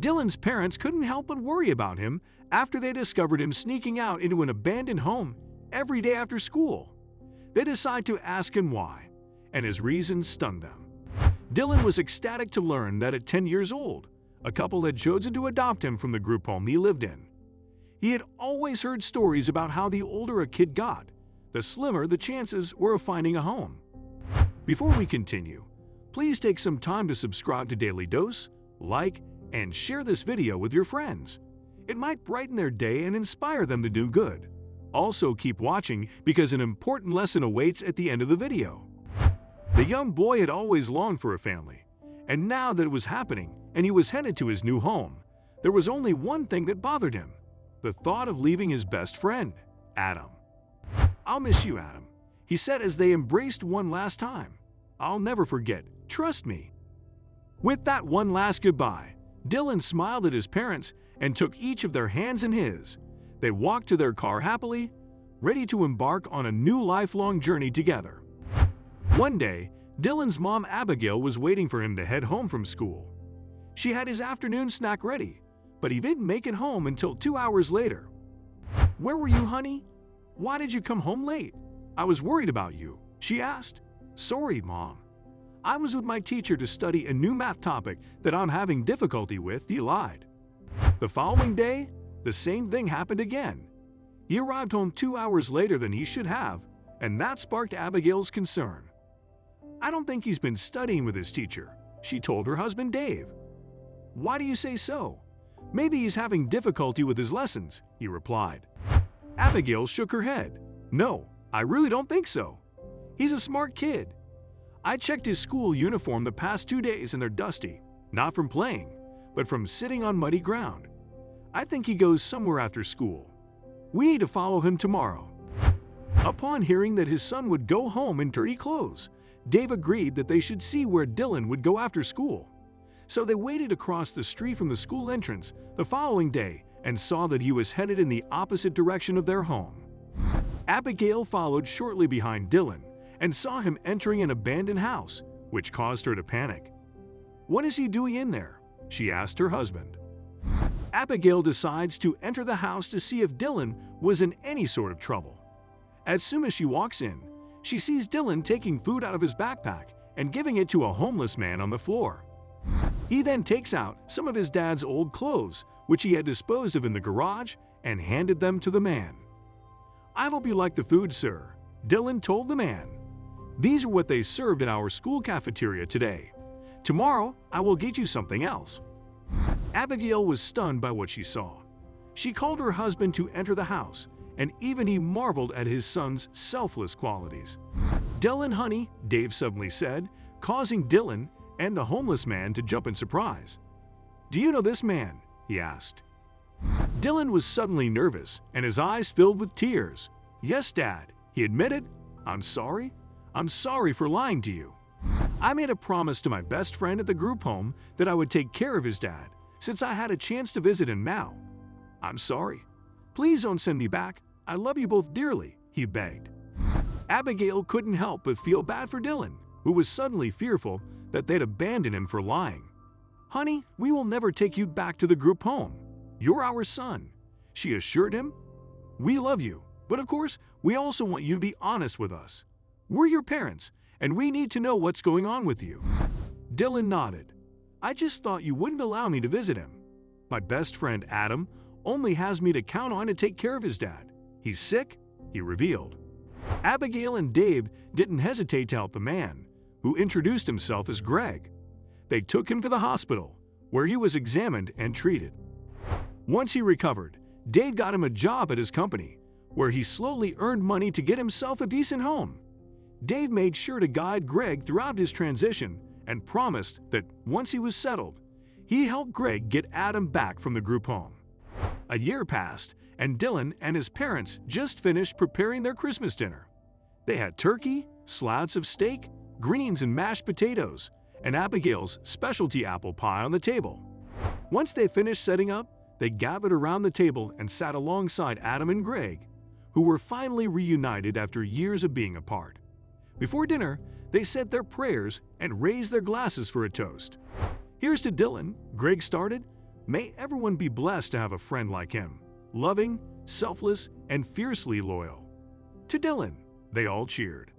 Dylan's parents couldn't help but worry about him after they discovered him sneaking out into an abandoned home every day after school. They decide to ask him why, and his reasons stunned them. Dylan was ecstatic to learn that at 10 years old, a couple had chosen to adopt him from the group home he lived in. He had always heard stories about how the older a kid got, the slimmer the chances were of finding a home. Before we continue, please take some time to subscribe to Dailydose, like, and share this video with your friends. It might brighten their day and inspire them to do good. Also, keep watching because an important lesson awaits at the end of the video. The young boy had always longed for a family, and now that it was happening and he was headed to his new home, there was only one thing that bothered him: the thought of leaving his best friend, Adam. "I'll miss you, Adam," he said as they embraced one last time. "I'll never forget, trust me." With that one last goodbye, Dylan smiled at his parents and took each of their hands in his. They walked to their car happily, ready to embark on a new lifelong journey together. One day, Dylan's mom Abigail was waiting for him to head home from school. She had his afternoon snack ready, but he didn't make it home until 2 hours later. "Where were you, honey? Why did you come home late? I was worried about you," she asked. "Sorry, Mom. I was with my teacher to study a new math topic that I'm having difficulty with," he lied. The following day, the same thing happened again. He arrived home 2 hours later than he should have, and that sparked Abigail's concern. "I don't think he's been studying with his teacher," she told her husband Dave. "Why do you say so? Maybe he's having difficulty with his lessons," he replied. Abigail shook her head. "No, I really don't think so. He's a smart kid. I checked his school uniform the past 2 days and they're dusty, not from playing, but from sitting on muddy ground. I think he goes somewhere after school. We need to follow him tomorrow." Upon hearing that his son would go home in dirty clothes, Dave agreed that they should see where Dylan would go after school. So they waited across the street from the school entrance the following day and saw that he was headed in the opposite direction of their home. Abigail followed shortly behind Dylan and saw him entering an abandoned house, which caused her to panic. "What is he doing in there?" she asked her husband. Abigail decides to enter the house to see if Dylan was in any sort of trouble. As soon as she walks in, she sees Dylan taking food out of his backpack and giving it to a homeless man on the floor. He then takes out some of his dad's old clothes, which he had disposed of in the garage, and handed them to the man. "I hope you like the food, sir," Dylan told the man. "These are what they served in our school cafeteria today. Tomorrow, I will get you something else." Abigail was stunned by what she saw. She called her husband to enter the house, and even he marveled at his son's selfless qualities. "Dylan, honey," Dave suddenly said, causing Dylan and the homeless man to jump in surprise. "Do you know this man?" he asked. Dylan was suddenly nervous, and his eyes filled with tears. "Yes, Dad," he admitted. I'm sorry for lying to you. I made a promise to my best friend at the group home that I would take care of his dad, since I had a chance to visit him now. I'm sorry. Please don't send me back. I love you both dearly," he begged. Abigail couldn't help but feel bad for Dylan, who was suddenly fearful that they'd abandon him for lying. "Honey, we will never take you back to the group home. You're our son," she assured him. "We love you, but of course, we also want you to be honest with us. We're your parents, and we need to know what's going on with you." Dylan nodded. "I just thought you wouldn't allow me to visit him. My best friend Adam only has me to count on to take care of his dad. He's sick," he revealed. Abigail and Dave didn't hesitate to help the man, who introduced himself as Greg. They took him to the hospital, where he was examined and treated. Once he recovered, Dave got him a job at his company, where he slowly earned money to get himself a decent home. Dave made sure to guide Greg throughout his transition and promised that once he was settled, he helped Greg get Adam back from the group home. A year passed, and Dylan and his parents just finished preparing their Christmas dinner. They had turkey, slats of steak, greens and mashed potatoes, and Abigail's specialty apple pie on the table. Once they finished setting up, they gathered around the table and sat alongside Adam and Greg, who were finally reunited after years of being apart. Before dinner, they said their prayers and raised their glasses for a toast. "Here's to Dylan," Greg started, May everyone be blessed to have a friend like him, loving, selfless, and fiercely loyal. To Dylan, they all cheered.